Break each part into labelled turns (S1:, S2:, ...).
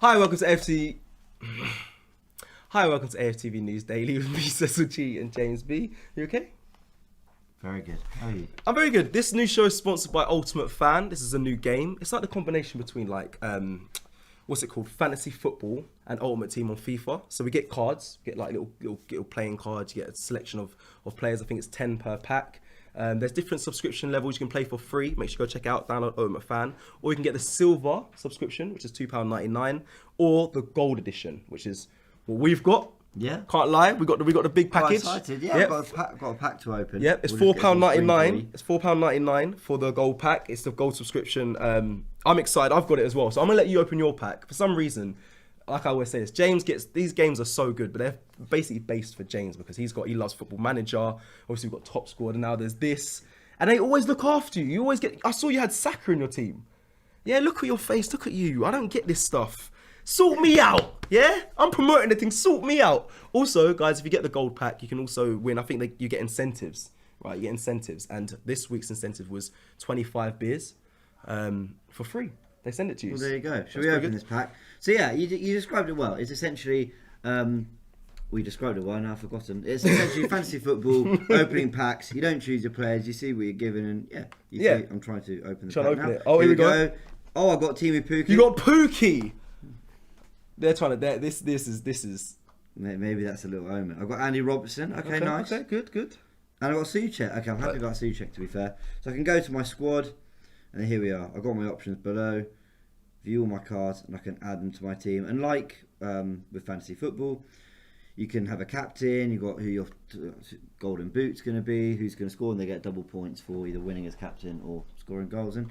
S1: Hi, welcome to AFTV. Hi, welcome to AFTV News Daily with me, Cecil G and James B. You okay?
S2: Very good. How are you?
S1: I'm very good. This new show is sponsored by Ultimate Fan. This is a new game. It's like the combination between what's it called? Fantasy football and Ultimate Team on FIFA. So we get cards, get like little playing cards. You get a selection of players. I think it's 10 per pack. There's different subscription levels you can play for free. Make sure you go check out, download Ultimate Fan. Or you can get the silver subscription, which is £2.99, or the gold edition, which is what we've got.
S2: Yeah.
S1: Can't lie, we got the big package.
S2: Quite excited. Yeah,
S1: Yep.
S2: I've got a pack to open.
S1: Yep, it's £4.99. It's £4.99 for the gold pack. It's the gold subscription. I'm excited. I've got it as well. So I'm gonna let you open your pack. For some reason, like I always say, James gets these games are so good, but they're basically based for James because he loves Football Manager. Obviously, we've got Top Squad, and now there's this, and they always look after you. You always get. I saw you had Saka in your team. Yeah, look at your face. Look at you. I don't get this stuff. Sort me out. Yeah, I'm promoting the thing. Sort me out. Also, guys, if you get the gold pack, you can also win. I think you get incentives. Right, you get incentives, and this week's incentive was 25 beers for free. They send it to you.
S2: Well, there you go. Shall we open this pack? So yeah, you described it well. It's essentially, we described it well, now I've forgotten. It's essentially fantasy football, opening packs. You don't choose your players, you see what you're given, and see, I'm trying to open the pack now.
S1: It. Oh, here we go.
S2: Oh, I got Teemu Pukki.
S1: You got Pukki. They're trying to. This is.
S2: Maybe that's a little omen. I've got Andy Robertson. Okay, nice.
S1: Okay, good.
S2: And I've got Souček. Okay, I'm happy about Souček, to be fair. So I can go to my squad. And here we are. I've got my options below. View all my cards, and I can add them to my team. And like with fantasy football, you can have a captain. You've got who your golden boot's going to be, who's going to score, and they get double points for either winning as captain or scoring goals. And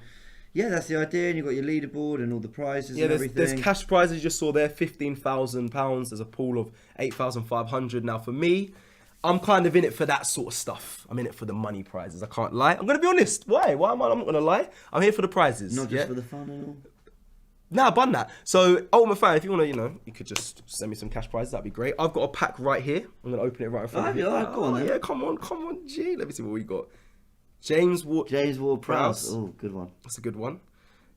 S2: yeah, that's the idea. And you've got your leaderboard and all the prizes and everything. There's
S1: cash prizes. You just saw there, £15,000. There's a pool of 8,500. Now for me, I'm kind of in it for that sort of stuff. I'm in it for the money prizes. I can't lie. I'm going to be honest. Why? I'm not going to lie. I'm here for the prizes.
S2: Not just for the fun and all?
S1: Nah, I've done that. So, Ultimate Fan, if you want to, you could just send me some cash prizes. That'd be great. I've got a pack right here. I'm going to open it right in front of you.
S2: Go on then.
S1: Yeah, come on, G. Let me see what we got. James
S2: Ward-Prowse. Oh, good one.
S1: That's a good one.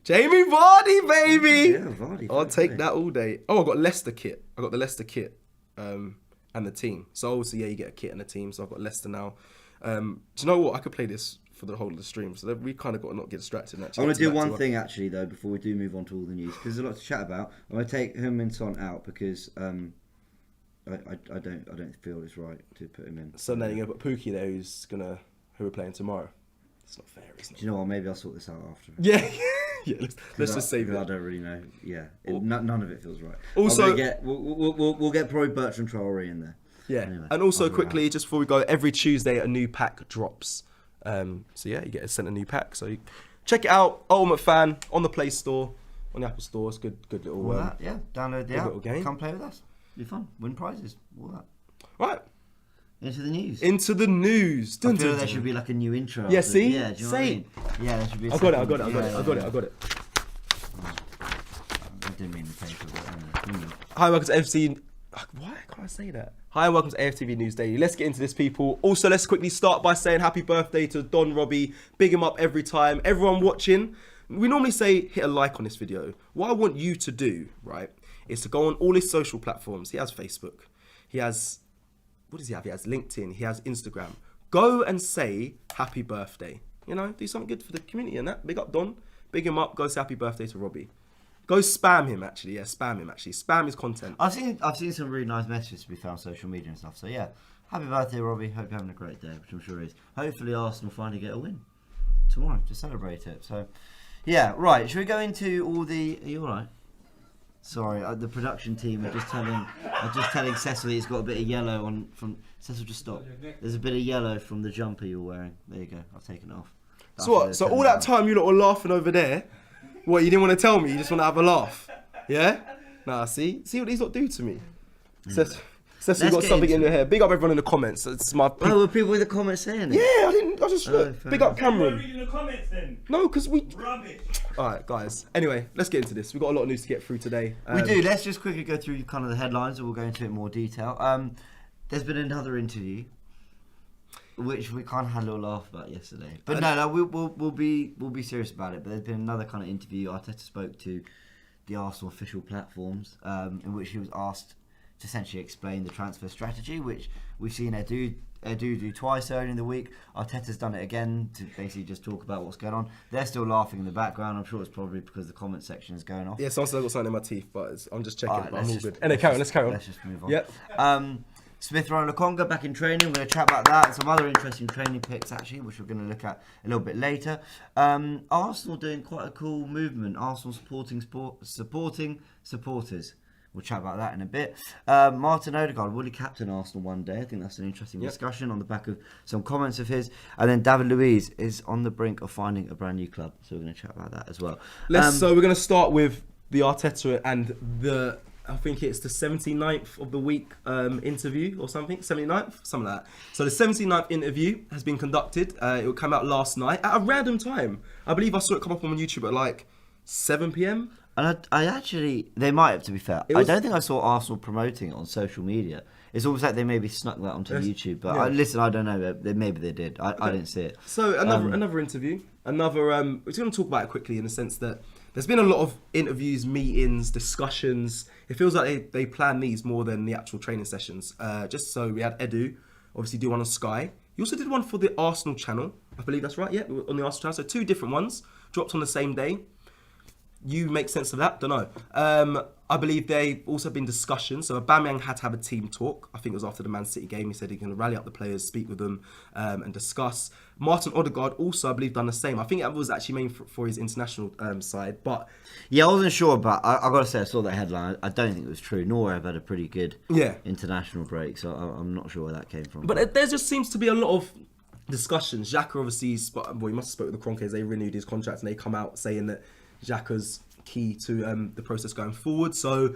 S1: Jamie Vardy, baby.
S2: Yeah, Vardy.
S1: I'll take that all day. Oh, I got Leicester kit. I got the Leicester kit. And the team. So obviously, you get a kit and a team. So I've got Leicester now. Do you know what? I could play this for the whole of the stream. So we kind of got to not get distracted. Actually,
S2: I'm going to do one thing actually though before we do move on to all the news, because there's a lot to chat about. I'm going to take Heung-min Son out because I don't feel it's right to put him in.
S1: So then you're going to put Pukki there, who we're playing tomorrow. It's not fair, isn't it?
S2: Do you know what? Maybe I'll sort this out after.
S1: Yeah. Yeah, let's just save it.
S2: I don't really know. Yeah, none of it feels right.
S1: Also,
S2: we'll get probably Bertrand Traoré in there.
S1: Yeah,
S2: anyway,
S1: and also quickly, just before we go, every Tuesday a new pack drops. So yeah, you get sent a new pack. So check it out, Ultimate Fan on the Play Store, on the Apple Store. It's good little.
S2: Download the app.
S1: Little game.
S2: Come play with us. Be fun. Win prizes. All that.
S1: Right.
S2: Into the news.
S1: I feel
S2: there should be like a new intro.
S1: Yeah, see?
S2: Yeah, do you know what I mean? Yeah, there should be.
S1: I got it.
S2: I didn't mean the paper, but
S1: Hi, welcome to AFTV. Why can't I say that? Hi, and welcome to AFTV News Daily. Let's get into this, people. Also, let's quickly start by saying happy birthday to Don Robbie. Big him up every time. Everyone watching, we normally say hit a like on this video. What I want you to do, right, is to go on all his social platforms. He has Facebook. He has, what does he have? He has LinkedIn. He has Instagram. Go and say happy birthday. Do something good for the community and that. Big up Don. Big him up. Go say happy birthday to Robbie. Go spam him actually. Yeah, spam him actually. Spam his content.
S2: I've seen some really nice messages to be found on social media and stuff. So yeah, happy birthday, Robbie. Hope you're having a great day, which I'm sure he is. Hopefully Arsenal finally get a win tomorrow to celebrate it. So yeah, right. Should we go into all the? Are you all right? Sorry, the production team are just telling Cecil he's got a bit of yellow on from. Cecil, just stop. There's a bit of yellow from the jumper you're wearing. There you go. I've taken it off.
S1: So what? So all that time you lot were laughing over there. What, you didn't want to tell me? You just want to have a laugh? Yeah? Nah, see what these lot do to me. Cecil got something in your hair. Big up everyone in the comments. It's my.
S2: Oh, were people in the comments saying it?
S1: Yeah, I didn't. I just big up Cameron.
S3: You weren't reading the comments then.
S1: No, because we.
S3: Rubbish.
S1: All right, guys. Anyway, let's get into this. We've got a lot of news to get through today.
S2: We do. Let's just quickly go through kind of the headlines, and we'll go into it in more detail. There's been another interview, which we kind of had a little laugh about yesterday. But no, we'll be serious about it. But there's been another kind of interview. Arteta spoke to the Arsenal official platforms, in which he was asked to essentially explain the transfer strategy, which we've seen Edu do twice earlier in the week. Arteta's done it again to basically just talk about what's going on. They're still laughing in the background. I'm sure it's probably because the comment section is going off.
S1: Yeah, someone said I've got something in my teeth, but I'm just checking.
S2: Right,
S1: I'm all good. Anyway, let's carry on.
S2: Let's just move on.
S1: Yep.
S2: Smith-Rowe Lokonga back in training. We're going to chat about that and some other interesting training picks, actually, which we're going to look at a little bit later. Arsenal doing quite a cool movement. Arsenal supporting supporters. We'll chat about that in a bit. Martin Odegaard, will he captain Arsenal one day? I think that's an interesting discussion on the back of some comments of his. And then David Luiz is on the brink of finding a brand new club. So we're going to chat about that as well.
S1: So we're going to start with the Arteta and I think it's the 79th of the week interview or something. 79th? Something like that. So the 79th interview has been conducted. It will come out last night at a random time. I believe I saw it come up on YouTube at like 7 p.m.
S2: And I actually, they might have, to be fair. I don't think I saw Arsenal promoting it on social media. It's almost like they maybe snuck that onto YouTube. But I don't know. Maybe they did. I didn't see it.
S1: So another interview. We're going to talk about it quickly in the sense that there's been a lot of interviews, meetings, discussions. It feels like they plan these more than the actual training sessions. Just so we had Edu, obviously do one on Sky. He also did one for the Arsenal channel. I believe that's right. Yeah, on the Arsenal channel. So 2 different ones dropped on the same day. You make sense of that? Don't know. I believe they've also been discussions. So Aubameyang had to have a team talk. I think it was after the Man City game. He said he can rally up the players, speak with them, and discuss. Martin Odegaard also, I believe, done the same. I think that was actually mainly for his international side. But
S2: yeah, I wasn't sure, but I got to say, I saw that headline. I don't think it was true. Norway have had a pretty good international break, so I'm not sure where that came from.
S1: But there just seems to be a lot of discussions. Xhaka obviously, he must have spoke with the Kroenkes. They renewed his contract, and they come out saying that Xhaka's key to the process going forward. So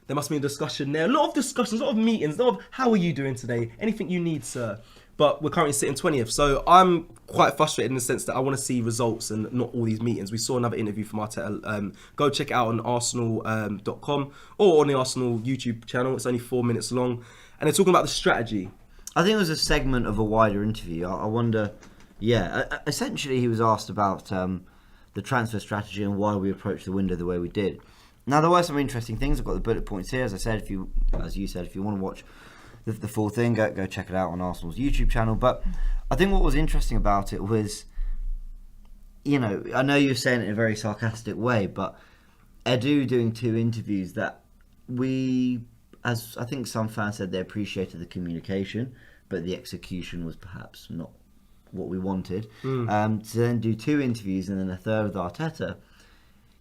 S1: there must be a discussion there. A lot of discussions, a lot of meetings, a lot of how are you doing today? Anything you need, sir? But we're currently sitting 20th. So I'm quite frustrated in the sense that I want to see results and not all these meetings. We saw another interview from Arteta. Go check it out on arsenal.com or on the Arsenal YouTube channel. It's only 4 minutes long. And they're talking about the strategy.
S2: I think it was a segment of a wider interview. I wonder, essentially he was asked about the transfer strategy and why we approached the window the way we did. Now, there were some interesting things. I've got the bullet points here. As you said, if you want to watch the full thing, go check it out on Arsenal's YouTube channel. But I think what was interesting about it was, I know you're saying it in a very sarcastic way, but Edu doing 2 interviews that as I think some fans said, they appreciated the communication, but the execution was perhaps not what we wanted. To then do 2 interviews and then a third with Arteta,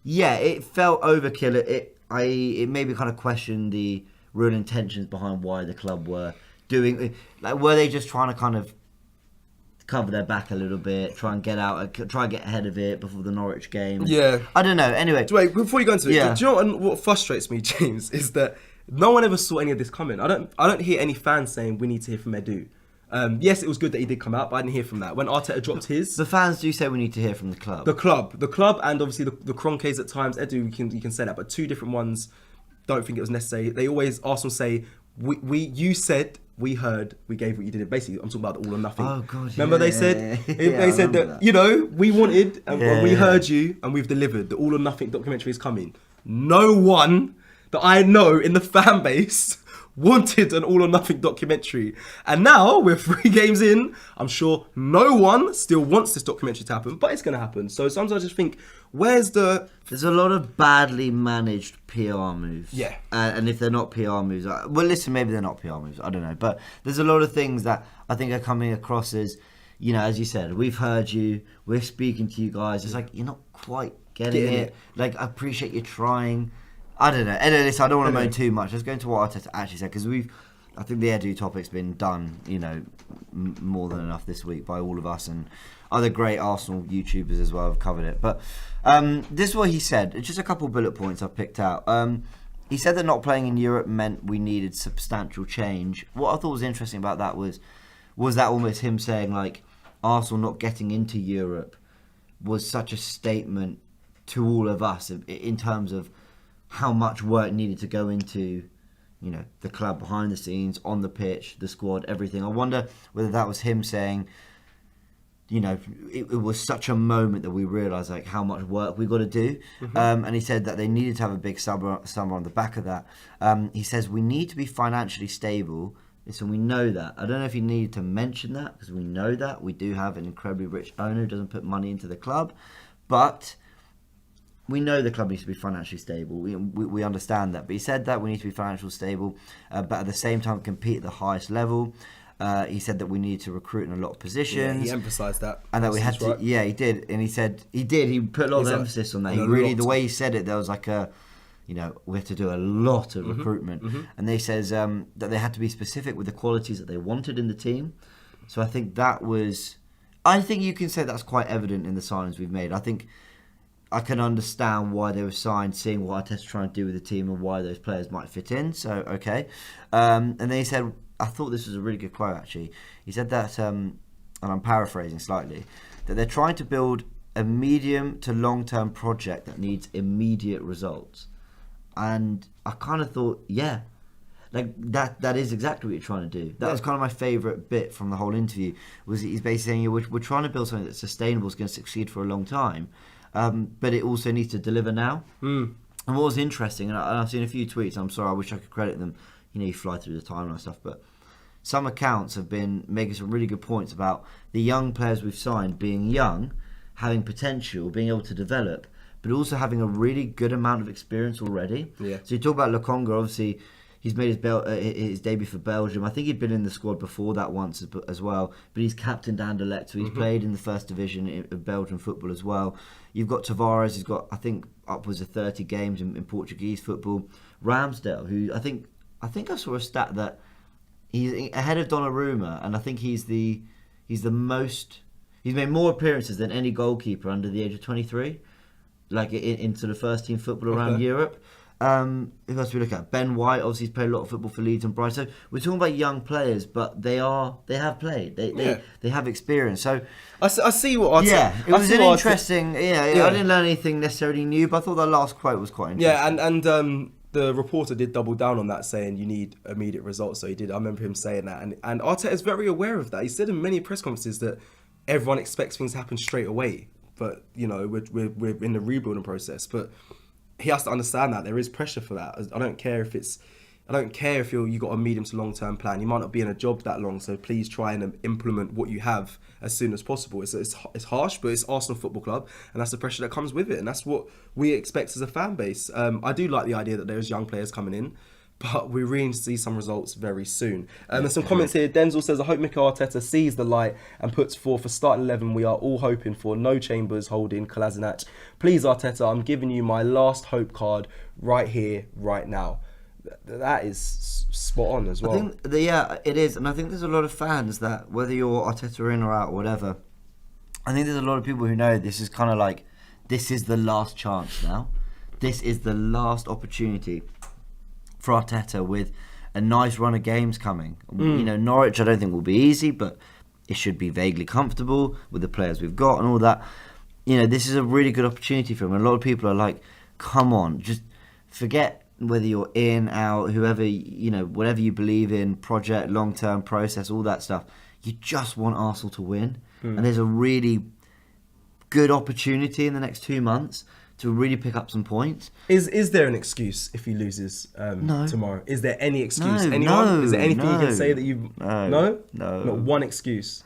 S2: it felt overkill. It made me kind of question the real intentions behind why the club were doing. Like, were they just trying to kind of cover their back a little bit, try and get ahead of it before the Norwich game?
S1: Yeah,
S2: I don't know. Anyway,
S1: wait, before you go into it, do you know what frustrates me, James, is that no one ever saw any of this coming. I don't hear any fans saying we need to hear from Edu. Yes, it was good that he did come out, but I didn't hear from that. When Arteta dropped his...
S2: The fans do say we need to hear from the club.
S1: The club, and obviously the Kroenkes at times. Edu, you can say that, but 2 different ones, don't think it was necessary. They always, Arsenal say, you said, we heard, we gave what you did. Basically, I'm talking about the all or nothing.
S2: Oh, God,
S1: Remember they said, they said that, we wanted, and we heard you, and we've delivered. The all or nothing documentary is coming. No one that I know in the fan base wanted an all or nothing documentary. And now we're 3 games in. I'm sure no one still wants this documentary to happen, but it's going to happen. So sometimes I just think, there's a lot of badly managed PR moves. Yeah.
S2: And if they're not PR moves, maybe they're not PR moves. I don't know. But there's a lot of things that I think are coming across as, as you said, we've heard you, we're speaking to you guys. It's like, you're not quite getting it. Like, I appreciate you trying. I don't know. Anyway, listen, I don't want to moan too much. Let's go into what Arteta actually said, because I think the Edu topic's been done, more than enough this week by all of us, and other great Arsenal YouTubers as well have covered it. But this is what he said. It's just a couple of bullet points I've picked out. He said that not playing in Europe meant we needed substantial change. What I thought was interesting about that was that almost him saying, like, Arsenal not getting into Europe was such a statement to all of us in terms of how much work needed to go into, the club behind the scenes, on the pitch, the squad, everything. I wonder whether that was him saying, you know, it was such a moment that we realised like how much work we got to do. And he said that they needed to have a big summer on the back of that. He says we need to be financially stable. Listen, we know that. I don't know if you need to mention that because we know that we do have an incredibly rich owner who doesn't put money into the club, but we know the club needs to be financially stable. We understand that. But he said that we need to be financially stable, but at the same time compete at the highest level. He said that we need to recruit in a lot of positions.
S1: Yeah, he emphasised that.
S2: And that we had to, right. Yeah, he did. And he said, he put a lot of emphasis on that. He really, the way he said it, there was like a, you know, we have to do a lot of recruitment. And they says that they had to be specific with the qualities that they wanted in the team. So I think you can say that's quite evident in the signings we've made. I think I can understand why they were signed, seeing what Arteta's trying to do with the team and why those players might fit in. So, okay. And then he said, I thought this was a really good quote, actually. He said that, and I'm paraphrasing slightly, that they're trying to build a medium to long-term project that needs immediate results. And I kind of thought, yeah, like that is exactly what you're trying to do. That was kind of my favourite bit from the whole interview, was he's basically saying, we're trying to build something that's sustainable, is going to succeed for a long time. But it also needs to deliver now. And what was interesting, and I've seen a few tweets, I'm sorry, I wish I could credit them, you know, you fly through the timeline and stuff, but some accounts have been making some really good points about the young players we've signed being young, having potential, being able to develop, but also having a really good amount of experience already. Yeah. So you talk about Lokonga, obviously, he's made his debut for Belgium. I think he'd been in the squad before that once as well, but he's captained Anderlecht, so he's played in the first division of Belgian football as well. You've got Tavares, who's got, I think, upwards of 30 games in Portuguese football. Ramsdale, who I think I saw a stat that he's ahead of Donnarumma, and I think he's made more appearances than any goalkeeper under the age of 23, like into the first team football around Europe. Who else do we look at? Ben White, obviously he's played a lot of football for Leeds and Brighton. So we're talking about young players, but they have played. They have experience. So
S1: I see what
S2: it was an interesting. I didn't learn anything necessarily new, but I thought that last quote was quite interesting.
S1: Yeah, and the reporter did double down on that, saying you need immediate results. So he did. I remember him saying that, and Arteta is very aware of that. He said in many press conferences that everyone expects things to happen straight away, but you know we're in the rebuilding process. But he has to understand that there is pressure for that. I don't care if you got a medium to long term plan. You might not be in a job that long, so please try and implement what you have as soon as possible. It's harsh, but it's Arsenal Football Club, and that's the pressure that comes with it, and that's what we expect as a fan base. I do like the idea that there's young players coming in, but we really need to see some results very soon. There's some comments here. Denzel says, I hope Mikel Arteta sees the light and puts forth a starting 11 we are all hoping for. No Chambers, Holding, Kolasinac. Please, Arteta, I'm giving you my last hope card right here, right now. That is spot on as well.
S2: I think, it is. And I think there's a lot of fans that, whether you're Arteta in or out or whatever, I think there's a lot of people who know this is kind of like, this is the last chance now. This is the last opportunity for Arteta with a nice run of games coming. You know, Norwich I don't think will be easy, but it should be vaguely comfortable with the players we've got and all that. You know, this is a really good opportunity for him. And a lot of people are like, come on, just forget whether you're in, out, whoever, you know, whatever you believe in, project, long-term process, all that stuff. You just want Arsenal to win. And there's a really good opportunity in the next 2 months to really pick up some points.
S1: Is there an excuse if he loses tomorrow? Is there any excuse?
S2: No,
S1: anyone? Is there anything you can say that you...
S2: No?
S1: Not one excuse.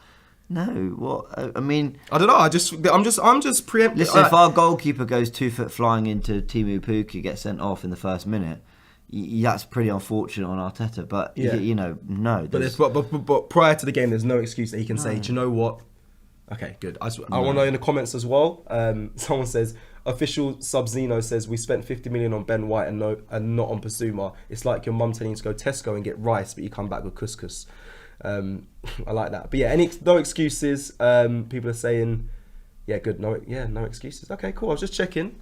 S2: No, what? I mean...
S1: I don't know, I'm just preempting...
S2: Listen, if our goalkeeper goes 2 foot flying into Timu Puki, gets sent off in the first minute, that's pretty unfortunate on Arteta, but, you know, no.
S1: But prior to the game, there's no excuse that he can say, do you know what? Okay, good. I want to know in the comments as well. Someone says... Official Sub-Zeno says we spent 50 million on Ben White and not on Pasuma. It's like your mum telling you to go Tesco and get rice, but you come back with couscous. I like that. But yeah, no excuses. People are saying, yeah, good. No excuses. Okay, cool. I was just checking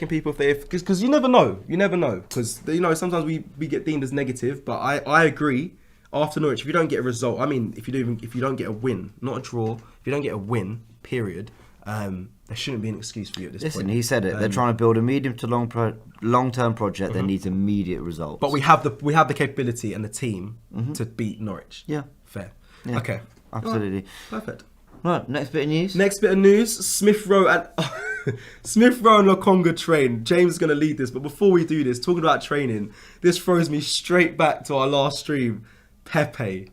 S1: people if because you never know. Because you know sometimes we get deemed as negative, but I agree. After Norwich, if you don't get a result, I mean, if you don't get a win, not a draw, if you don't get a win, period. There shouldn't be an excuse for you at this point.
S2: Listen, he said it. They're trying to build a medium to long-term project that needs immediate results.
S1: But we have the capability and the team to beat Norwich.
S2: Yeah.
S1: Fair.
S2: Yeah.
S1: Okay.
S2: Absolutely.
S1: Right. Perfect.
S2: Right, next bit of news.
S1: Smith-Rowe and Lokonga train. James is going to lead this, but before we do this, talking about training, this throws me straight back to our last stream. Pepe.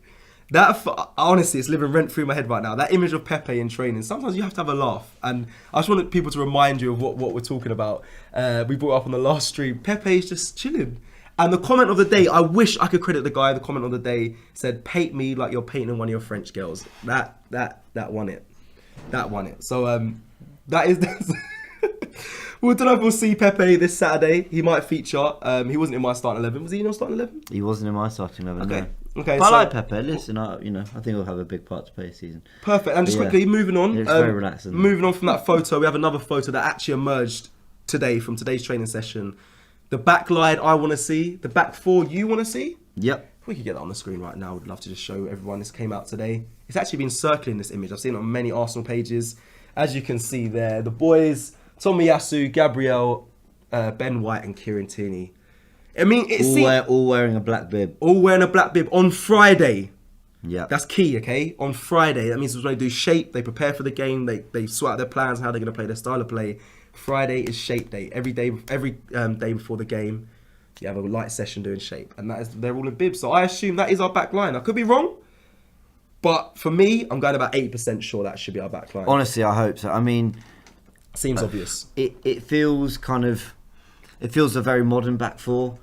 S1: That, honestly, it's living rent through my head right now. That image of Pepe in training. Sometimes you have to have a laugh. And I just wanted people to remind you of what we're talking about. We brought up on the last stream. Pepe is just chilling. And the comment of the day, I wish I could credit the guy. The comment of the day said, "Paint me like you're painting one of your French girls." That won it. That won it. So that is... We don't know if we'll see Pepe this Saturday. He might feature. He wasn't in my starting 11. Was he in your starting 11?
S2: He wasn't in my starting 11.
S1: Okay.
S2: No.
S1: Okay.
S2: But I like Pepe. Listen, I think he'll have a big part to play this season.
S1: Perfect. And just quickly moving on.
S2: It's very relaxing.
S1: Moving on from that photo, we have another photo that actually emerged today from today's training session. The back line I want to see. The back four you want to see.
S2: Yep.
S1: If we could get that on the screen right now, I would love to just show everyone. This came out today. It's actually been circling, this image. I've seen it on many Arsenal pages. As you can see there, the boys, Tomiyasu, Gabriel, Ben White and Kieran Tierney. I mean, it's
S2: all wearing a black bib.
S1: All wearing a black bib on Friday.
S2: Yeah.
S1: That's key, okay? On Friday. That means when they do shape, they prepare for the game, they sort out their plans, how they're going to play, their style of play. Friday is shape day. Every day before the game, you have a light session doing shape. And they're all in bibs. So I assume that is our back line. I could be wrong. But for me, I'm going about 80% sure that should be our back line.
S2: Honestly, I hope so. I mean...
S1: Seems obvious.
S2: It feels kind of... It feels a very modern back four.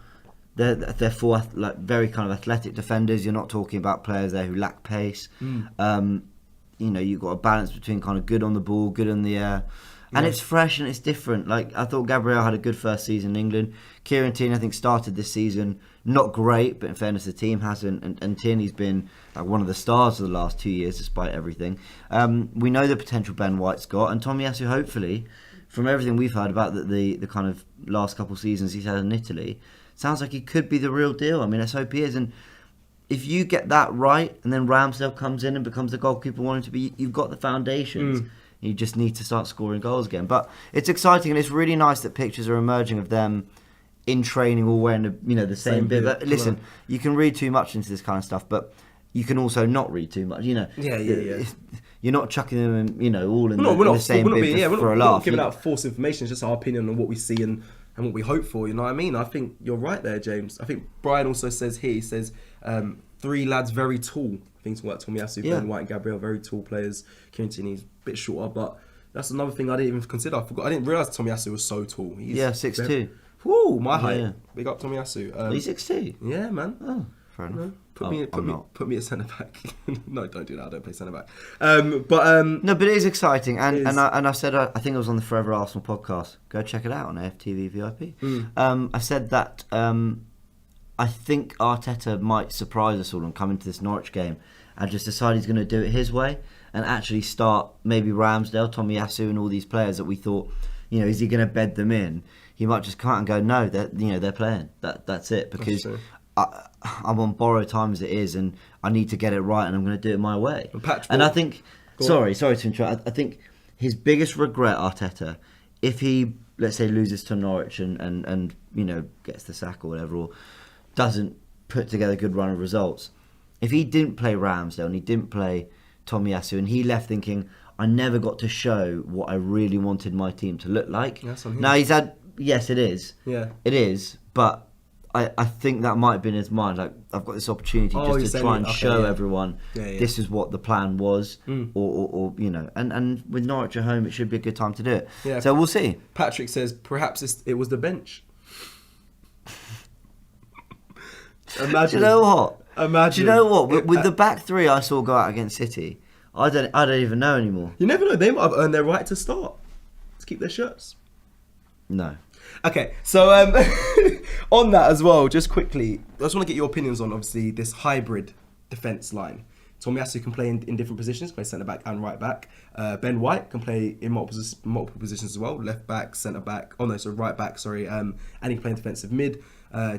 S2: They're four very kind of athletic defenders. You're not talking about players there who lack pace. You've got a balance between kind of good on the ball, good in the air. And it's fresh and it's different. Like, I thought Gabriel had a good first season in England. Kieran Tierney, I think, started this season not great, but in fairness, the team hasn't. And Tierney's been like one of the stars of the last 2 years, despite everything. We know the potential Ben White's got, and Tomiyasu, hopefully, from everything we've heard about the kind of last couple of seasons he's had in Italy, sounds like he could be the real deal. I mean, let's hope he is. And if you get that right, and then Ramsdale comes in and becomes the goalkeeper wanting to be, you've got the foundations. You just need to start scoring goals again. But it's exciting, and it's really nice that pictures are emerging of them in training, all wearing the same bib. Listen, you can read too much into this kind of stuff, but you can also not read too much.
S1: Yeah.
S2: You're not chucking them in, all in the same bib for a laugh.
S1: We're not giving out false information. It's just our opinion on what we see and what we hope for. You know what I mean? I think you're right there, James. I think Brian also says here, he says, 3 lads very tall. I think it's what Tomiyasu, Ben White and Gabriel, very tall players. Kieran Tierney's a bit shorter, but that's another thing I didn't even consider. I didn't realise Tomiyasu was so tall. He's
S2: 6'2".
S1: Woo, my height. Yeah. Big up Tomiyasu.
S2: He's 6'2".
S1: Yeah, man.
S2: Oh, fair enough.
S1: Put me at centre back. No, don't do that. I don't play centre back.
S2: No, but it is exciting, and I said I think it was on the Forever Arsenal podcast. Go check it out on AFTV VIP. I said that I think Arteta might surprise us all and come into this Norwich game and just decide he's going to do it his way and actually start maybe Ramsdale, Tomiyasu, and all these players that we thought, is he going to bed them in? He might just come out and go, no, they're playing. That's it, because I'm on borrowed time as it is, and I need to get it right, and I'm going to do it my way. And I think, sorry to interrupt. I think his biggest regret, Arteta, if he, let's say, loses to Norwich and gets the sack or whatever, or doesn't put together a good run of results, if he didn't play Ramsdale and he didn't play Tomiyasu, and he left thinking, I never got to show what I really wanted my team to look like. Now he's had, yes, it is. Yeah, it is. But I think that might have been his mind. Like, I've got this opportunity just to try and show everyone this is what the plan was, or and with Norwich at home, it should be a good time to do it. Yeah. So we'll see.
S1: Patrick says perhaps it was the bench. Imagine.
S2: Do you know what?
S1: Imagine.
S2: Do you know what? With the back three I saw go out against City, I don't even know anymore.
S1: You never know. They might have earned their right to start. To keep their shirts.
S2: No.
S1: Okay, so on that as well, just quickly, I just want to get your opinions on, obviously, this hybrid defence line. Tomiyasu can play in different positions, play centre-back and right-back. Ben White can play in multiple positions as well, left-back, centre-back, right-back, and he can play in defensive mid.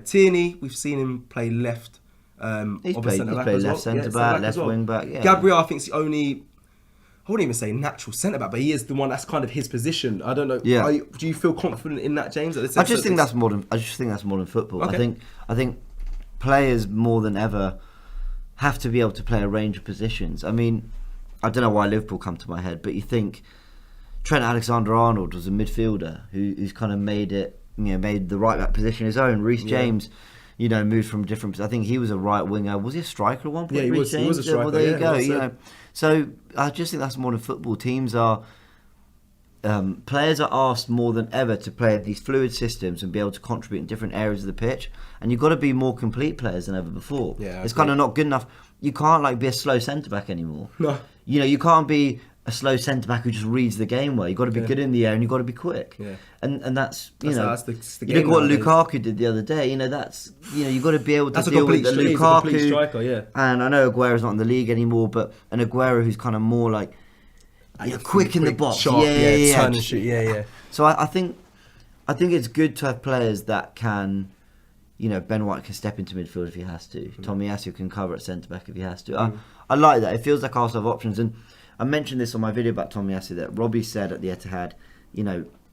S1: Tierney, we've seen him play left
S2: he's played left centre-back, left wing-back. Yeah.
S1: Gabriel, I think, is the only... I wouldn't even say natural centre-back, but he is the one that's kind of his position. I don't know. Yeah. Do you feel confident in that, James?
S2: I just think that's modern football. Okay. I think players more than ever have to be able to play a range of positions. I mean, I don't know why Liverpool come to my head, but you think Trent Alexander-Arnold was a midfielder who's kind of made it, made the right back position his own. Reece James, moved from different. I think he was a right winger. Was he a striker at one point?
S1: Yeah, he was a striker.
S2: Well, there you go. So I just think that's modern football. Teams are. Players are asked more than ever to play these fluid systems and be able to contribute in different areas of the pitch, and you've got to be more complete players than ever before. It's kind of not good enough. You can't be a slow centre back anymore.
S1: No,
S2: you can't be a slow centre back who just reads the game well. You've got to be good in the air and you've got to be quick. And that's the game. Look what Lukaku did the other day. That's you've got to be able to deal with the Lukaku.
S1: A complete striker,
S2: And I know Aguero's not in the league anymore, but an Aguero who's kind of more like quick in the box,
S1: sharp, turn and shoot,
S2: So I think it's good to have players that can, Ben White can step into midfield if he has to. Tomiyasu can cover at centre back if he has to. I like that. It feels like Arsenal have options, and I mentioned this on my video about Tomiyasu that Robbie said at the Etihad,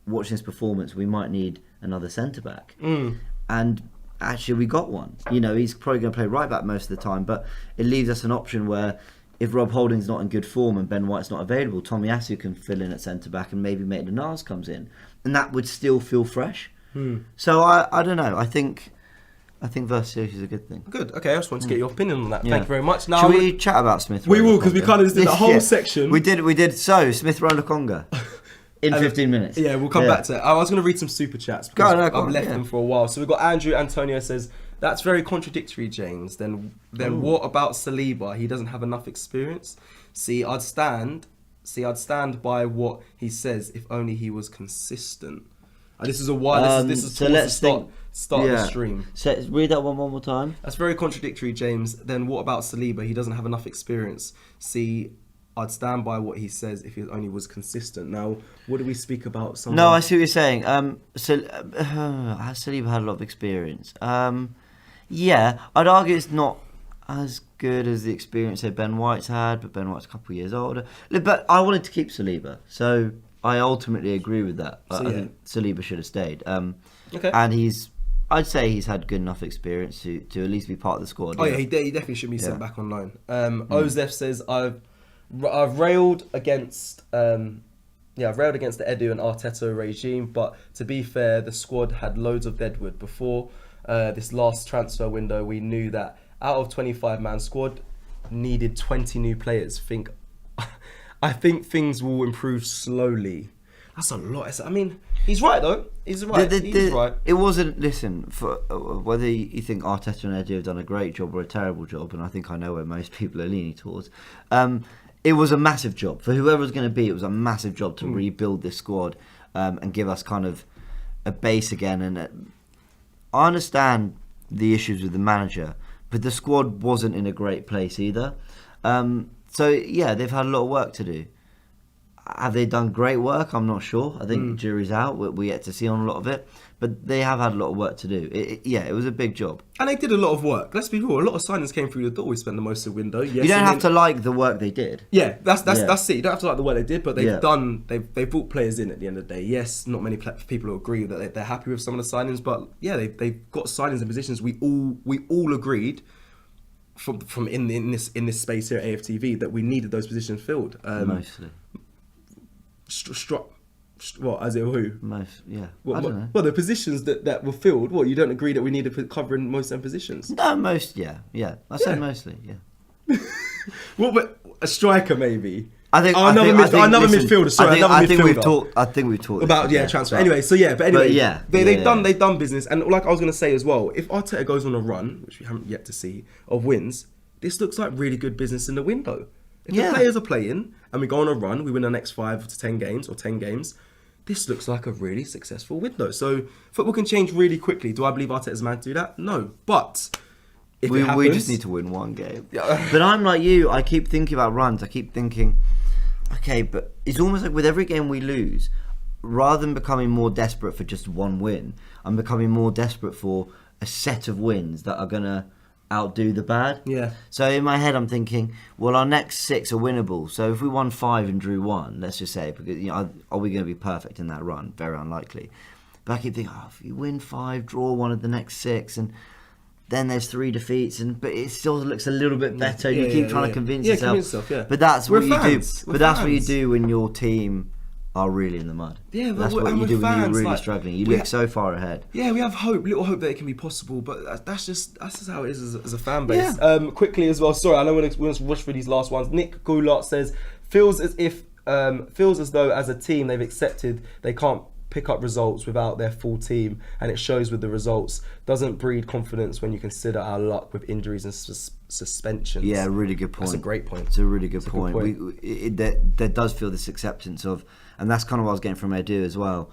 S2: watching his performance, we might need another centre back, and actually we got one. He's probably going to play right back most of the time, but it leaves us an option where, if Rob Holding's not in good form and Ben White's not available, Tomiyasu can fill in at centre-back and maybe Maitland-Niles comes in. And that would still feel fresh. So I don't know. I think versatility is a good thing.
S1: Good. Okay, I just want to get your opinion on that. Thank you very much. Now,
S2: shall we chat about Smith-Rowe?
S1: We will, because we kind of just did the whole section.
S2: We did. So, Smith-Rowe Lokonga. In 15 minutes.
S1: Yeah, we'll come back to it. I was going to read some super chats because I've left them for a while. So we've got Andrew Antonio says, that's very contradictory, James. Then what about Saliba? He doesn't have enough experience. I'd stand by what he says if only he was consistent. This is a while. This is towards the start of the stream.
S2: So read that one more time.
S1: That's very contradictory, James. Then what about Saliba? He doesn't have enough experience. I'd stand by what he says if he only was consistent. Now, what do we speak about?
S2: No, I see what you're saying. Saliba had a lot of experience. Yeah, I'd argue it's not as good as the experience that Ben White's had, but Ben White's a couple of years older. But I wanted to keep Saliba, so I ultimately agree with that. I think Saliba should have stayed.
S1: Okay.
S2: And I'd say he's had good enough experience to at least be part of the squad.
S1: Oh yeah, he definitely should be sent back on loan. Ozef says I've railed against the Edu and Arteta regime, but to be fair, the squad had loads of deadwood before this last transfer window. We knew that out of 25-man squad needed 20 new players. I think things will improve slowly. That's a lot. I mean, he's right though. He's right. He's right.
S2: It wasn't. Listen, for whether you think Arteta and Edu have done a great job or a terrible job, and I think I know where most people are leaning towards. It was a massive job for whoever was going to be. It was a massive job to rebuild this squad and give us kind of a base again. And I understand the issues with the manager, but the squad wasn't in a great place either. So yeah, they've had a lot of work to do. Have they done great work? I'm not sure. I think the jury's out. We're yet to see on a lot of it. But they have had a lot of work to do. It was a big job.
S1: And they did a lot of work. Let's be real. A lot of signings came through the door. We spent the most of the window. Yes,
S2: you don't have to like the work they did.
S1: Yeah, that's it. You don't have to like the work they did, but they've brought players in at the end of the day. Yes, not many people will agree that they're happy with some of the signings, but yeah, they've got signings in positions we all agreed from in this space here at AFTV that we needed those positions filled.
S2: Mostly.
S1: What, as in who?
S2: Most, yeah.
S1: I
S2: don't know.
S1: Well, the positions that were filled, you don't agree that we need to cover in most of them positions?
S2: No, most, yeah. I said mostly, yeah.
S1: But a striker maybe?
S2: Another
S1: midfielder. Sorry, another midfielder.
S2: I think we've talked
S1: about transfer. Anyway, they've done business, and like I was going to say as well, if Arteta goes on a run, which we haven't yet to see, of wins, this looks like really good business in the window. If the players are playing and we go on a run, we win the next 5 to 10 games or 10 games, this looks like a really successful window. So football can change really quickly. Do I believe Arteta's man to do that? No. But if it happens,
S2: we just need to win one game. But I'm like you. I keep thinking about runs. I keep thinking, okay, but it's almost like with every game we lose, rather than becoming more desperate for just one win, I'm becoming more desperate for a set of wins that are going to outdo the bad.
S1: Yeah.
S2: So in my head I'm thinking, well, our next 6 are winnable. So if we won 5 and drew 1, let's just say, because are we going to be perfect in that run? Very unlikely. But I keep thinking, if you win 5, draw 1 of the next 6, and then there's 3 defeats, but it still looks a little bit better. You keep trying to convince yourself. But that's what you do. But that's what you do when your team are really in the mud. Yeah, but that's what you do when you're really struggling. You look so far ahead.
S1: Yeah, we have little hope that it can be possible, but that's just how it is as a fan base. Yeah. Quickly as well, sorry, I know we're going to rush through these last ones. Nick Goulart says, feels as though as a team they've accepted they can't pick up results without their full team, and it shows with the results. Doesn't breed confidence when you consider our luck with injuries and suspensions.
S2: Yeah, really good point.
S1: That's a great point.
S2: It's a really good point. There does feel this acceptance of, and that's kind of what I was getting from Edu as well.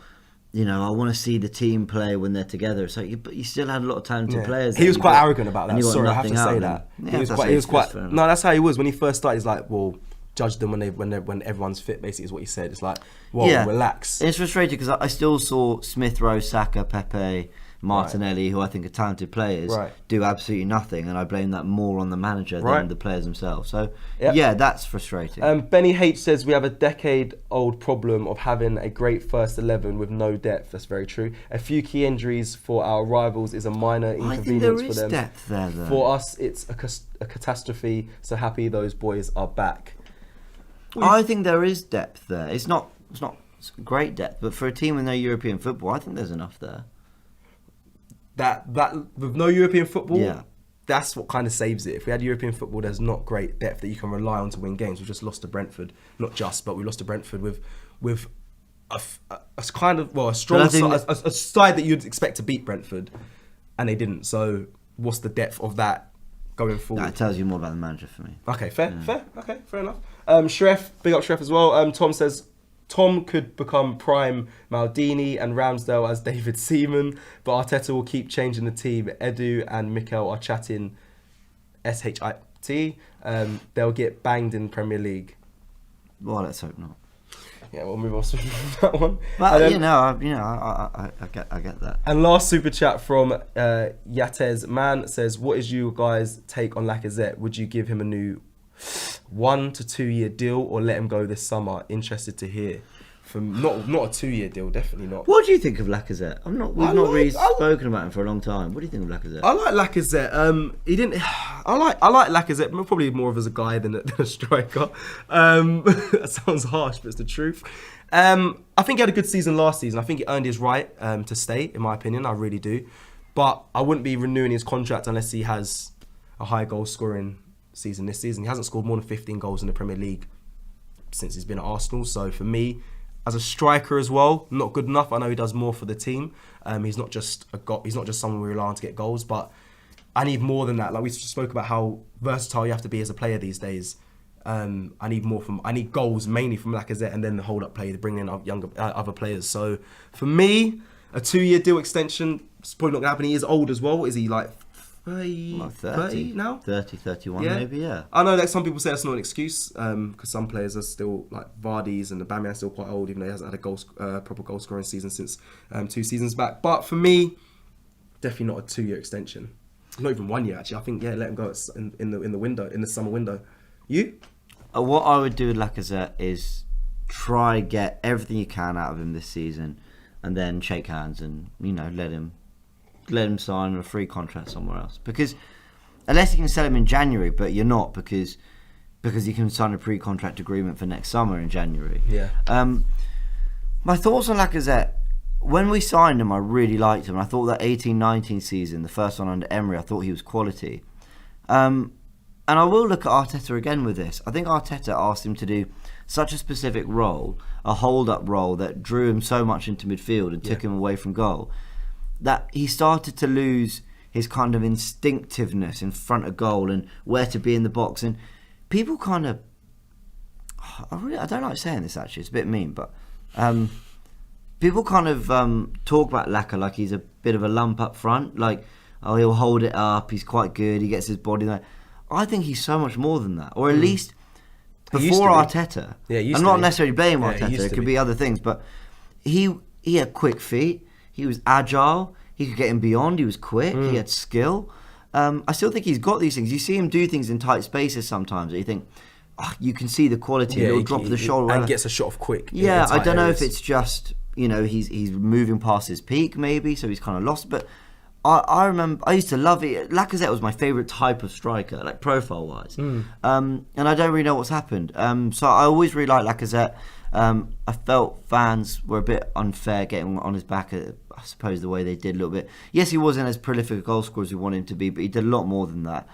S2: You know, I want to see the team play when they're together. So, but you still had a lot of talented players.
S1: He was quite arrogant about that. Sorry, I have to say that. Yeah, he was quite. No, that's how he was when he first started. He's like, well, judge them when everyone's fit. Basically, is what he said. It's like, well, relax.
S2: It's frustrating because I still saw Smith-Rowe, Saka, Pepe, Martinelli, who I think are talented players, do absolutely nothing, and I blame that more on the manager than the players themselves. So yeah, that's frustrating.
S1: Benny H says we have a decade-old problem of having a great first 11 with no depth. That's very true. A few key injuries for our rivals is a minor inconvenience for them.
S2: Depth there, though.
S1: For us, it's a catastrophe. So happy those boys are back.
S2: I think there is depth there. It's not great depth, but for a team with no European football, I think there's enough there.
S1: That with no European football, that's what kind of saves it. If we had European football, there's not great depth that you can rely on to win games. We've just lost to Brentford, but we lost to Brentford with a kind of a strong side, a side that you'd expect to beat Brentford, and they didn't. So what's the depth of that going forward?
S2: That tells you more about the manager for me.
S1: Okay, fair. Okay, fair enough. Shref, big up Shref as well. Tom says Tom could become prime Maldini and Ramsdale as David Seaman, but Arteta will keep changing the team. Edu and Mikel are chatting SHIT. They'll get banged in Premier League.
S2: Well, let's hope not.
S1: Yeah, we'll move on to that one.
S2: But I get that.
S1: And last super chat from Yatez Man says, "What is you guys' take on Lacazette? Would you give him a new 1 to 2 year deal or let him go this summer? Interested to hear." From not a 2 year deal, definitely not.
S2: What do you think of Lacazette? We've not really spoken about him for a long time. What do you think of Lacazette?
S1: I like Lacazette. I like Lacazette, probably more of as a guy than a striker. That sounds harsh, but it's the truth. I think he had a good season last season. I think he earned his right to stay, in my opinion. I really do. But I wouldn't be renewing his contract unless he has a high goal scoring season this season. He hasn't scored more than 15 goals in the Premier League since he's been at Arsenal. So for me, as a striker as well, not good enough. I know he does more for the team. He's not just someone we rely on to get goals, but I need more than that. Like we spoke about how versatile you have to be as a player these days. I need goals mainly from Lacazette, and then the hold up play to bring in other players. So for me, a 2 year deal extension is probably not going to happen. He is old as well. Is he like 30 now?
S2: 30, 31 maybe, yeah.
S1: I know that some people say that's not an excuse because some players are still, like Vardy's and Aubameyang, still quite old, even though he hasn't had a proper goal scoring season since 2 seasons back. But for me, definitely not a 2 year extension. Not even 1 year actually. I think let him go in the window, in the summer window. You?
S2: What I would do with Lacazette is try get everything you can out of him this season, and then shake hands and let him sign a free contract somewhere else. Because unless you can sell him in January, but you're not because you can sign a pre-contract agreement for next summer in January.
S1: Yeah.
S2: My thoughts on Lacazette, when we signed him, I really liked him. I thought that 18-19 season, the first one under Emery, I thought he was quality. And I will look at Arteta again with this. I think Arteta asked him to do such a specific role, a hold-up role that drew him so much into midfield and took him away from goal, that he started to lose his kind of instinctiveness in front of goal and where to be in the box. And people kind of... I don't like saying this actually, it's a bit mean, but... people kind of talk about Laka like he's a bit of a lump up front. Like, oh, he'll hold it up, he's quite good, he gets his body there. I think he's so much more than that. Or at least before Arteta.
S1: Yeah,
S2: I'm not necessarily blaming Arteta, it could be other things, but he had quick feet. He was agile. He could get him beyond. He was quick. He had skill. I still think he's got these things. You see him do things in tight spaces sometimes. You think, you can see the quality. He'll drop the shoulder
S1: and gets a shot off quick.
S2: Yeah, I don't know if it's just he's moving past his peak maybe, so he's kind of lost. But I remember I used to love it. Lacazette was my favourite type of striker, like profile wise. And I don't really know what's happened. So I always really liked Lacazette. I felt fans were a bit unfair getting on his back, I suppose, the way they did a little bit. Yes, he wasn't as prolific a goal scorer as we wanted him to be, but he did a lot more than that.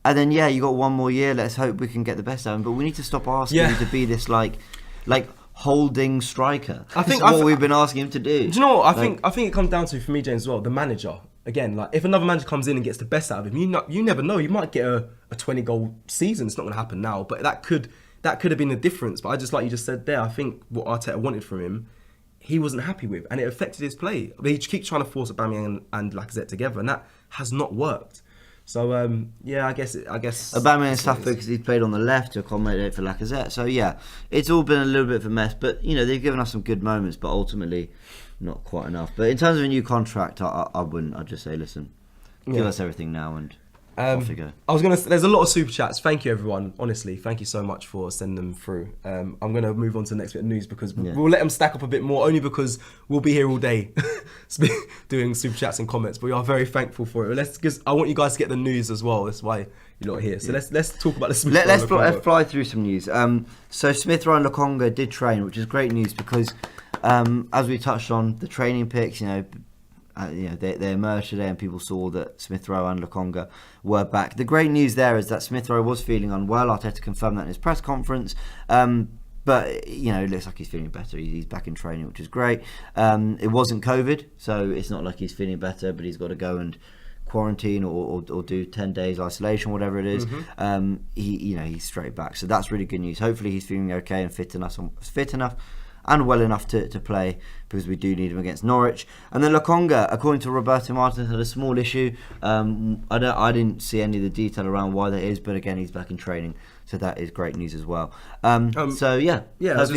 S2: And then, you got one more year. Let's hope we can get the best out of him. But we need to stop asking him to be this, like holding striker. I think that's what we've been asking him to do.
S1: Do you know what? I think it comes down to, for me, James, as well, the manager. Again, like if another manager comes in and gets the best out of him, you never know. You might get a 20-goal season. It's not going to happen now, but that could have been the difference. But I just, like you just said there, I think what Arteta wanted from him, he wasn't happy with, and it affected his play. He keeps trying to force Aubameyang and Lacazette together, and that has not worked. So I guess
S2: Aubameyang suffered because he played on the left to accommodate for Lacazette. So it's all been a little bit of a mess. But they've given us some good moments, but ultimately not quite enough. But in terms of a new contract, I wouldn't. I'd just say, listen, give us everything now and off you go.
S1: There's a lot of super chats. Thank you, everyone. Honestly, thank you so much for sending them through. I'm gonna move on to the next bit of news because we'll let them stack up a bit more, only because we'll be here all day doing super chats and comments. But we are very thankful for it. Because I want you guys to get the news as well. That's why you're not here. So let's talk about the Smith-Rowe.
S2: Let's fly through some news. So Smith-Rowe Lokonga did train, which is great news because as we touched on the training pics, they emerged today and people saw that Smith-Rowe and Lokonga were back. The great news there is that Smith-Rowe was feeling unwell. Arteta confirmed that in his press conference. But, it looks like he's feeling better. He's back in training, which is great. It wasn't COVID, so it's not like he's feeling better, but he's got to go and quarantine or do 10 days isolation, whatever it is. He's straight back. So that's really good news. Hopefully he's feeling okay and fit enough and well enough to play, because we do need him against Norwich. And then Lokonga, according to Roberto Martinez, had a small issue. I didn't see any of the detail around why that is, but again, he's back in training, so that is great news as well. Hopefully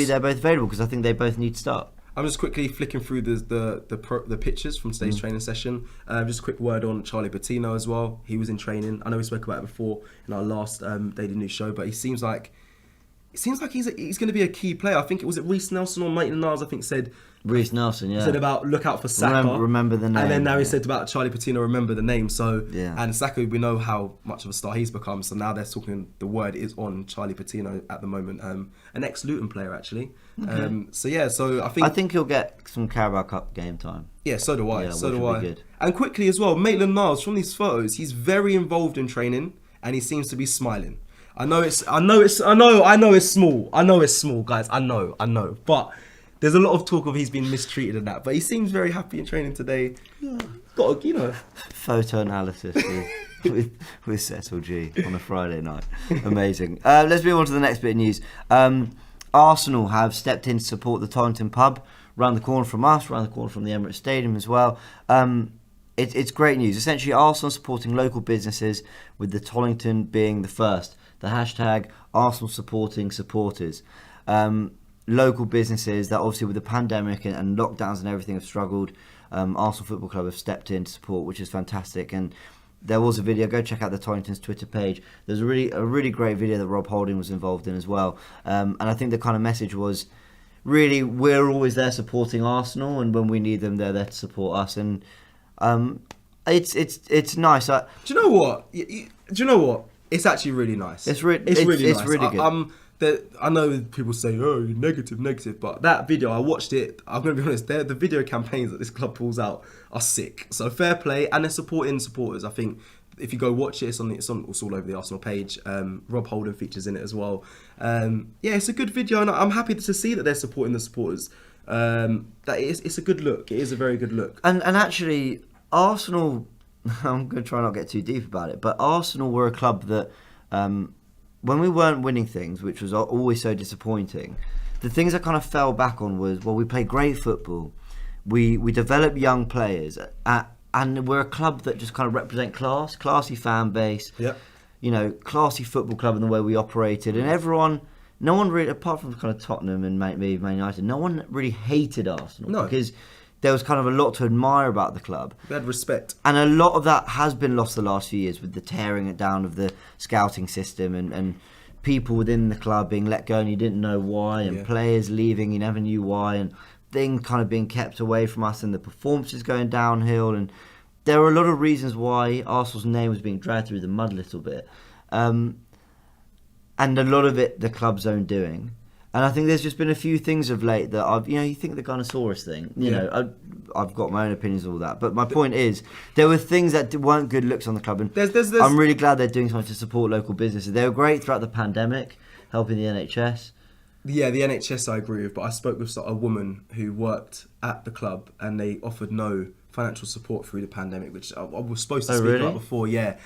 S2: they're both available, because I think they both need to start.
S1: I'm just quickly flicking through the pictures from today's training session. Just a quick word on Charlie Patino as well. He was in training. I know we spoke about it before in our last Daily News show, but he seems like he's going to be a key player. I think it was Reece Nelson or Maitland-Niles, I think, said...
S2: Reece Nelson,
S1: said about look out for Saka.
S2: Remember the name.
S1: And then now he said about Charlie Patino, remember the name. So, and Saka, we know how much of a star he's become. So now they're talking, the word is on Charlie Patino at the moment. An ex-Luton player, actually.
S2: Okay.
S1: So I think
S2: he'll get some Carabao Cup game time.
S1: Yeah, so do I.
S2: Yeah,
S1: so do I.
S2: Good.
S1: And quickly as well, Maitland-Niles, from these photos, he's very involved in training and he seems to be smiling. I know it's small. I know it's small, guys. I know. But there's a lot of talk of he's been mistreated and that. But he seems very happy in training today. Yeah. Got a,
S2: Photo analysis with Cecil G on a Friday night. Amazing. Let's move on to the next bit of news. Arsenal have stepped in to support the Tollington pub, round the corner from us, round the corner from the Emirates Stadium as well. It's great news. Essentially, Arsenal supporting local businesses, with the Tollington being the first. The hashtag Arsenal supporting supporters. Local businesses that obviously with the pandemic and lockdowns and everything have struggled. Arsenal Football Club have stepped in to support, which is fantastic. And there was a video. Go check out the Tollington's Twitter page. There's a really great video that Rob Holding was involved in as well. And I think the kind of message was really, we're always there supporting Arsenal, and when we need them, they're there to support us. And it's nice.
S1: Do you know what? It's actually really nice.
S2: It's really good.
S1: I know people say, "Oh, you're negative," but that video, I watched it. I'm going to be honest. The video campaigns that this club pulls out are sick. So fair play, and they're supporting supporters. I think if you go watch it, it's all over the Arsenal page. Rob Holding features in it as well. It's a good video, and I'm happy to see that they're supporting the supporters. It's a good look. It is a very good look.
S2: And actually, Arsenal. I'm going to try not to get too deep about it, but Arsenal were a club that, when we weren't winning things, which was always so disappointing, the things I kind of fell back on was, well, we play great football, we develop young players, and we're a club that just kind of represent classy fan base, classy football club in the way we operated, and no one really, apart from kind of Tottenham and maybe Man United, no one really hated Arsenal because there was kind of a lot to admire about the club.
S1: We had respect.
S2: And a lot of that has been lost the last few years with the tearing it down of the scouting system and people within the club being let go and you didn't know why, and players leaving, you never knew why, and things kind of being kept away from us, and the performances going downhill, and there are a lot of reasons why Arsenal's name was being dragged through the mud a little bit. And a lot of it, the club's own doing. And I think there's just been a few things of late that you think the Gunnosaurus thing, I've got my own opinions on all that. But my point is, there were things that weren't good looks on the club. And I'm really glad they're doing something to support local businesses. They were great throughout the pandemic, helping the NHS.
S1: Yeah, the NHS I agree with, but I spoke with a woman who worked at the club and they offered no financial support through the pandemic, which I was supposed to speak about before. Yeah,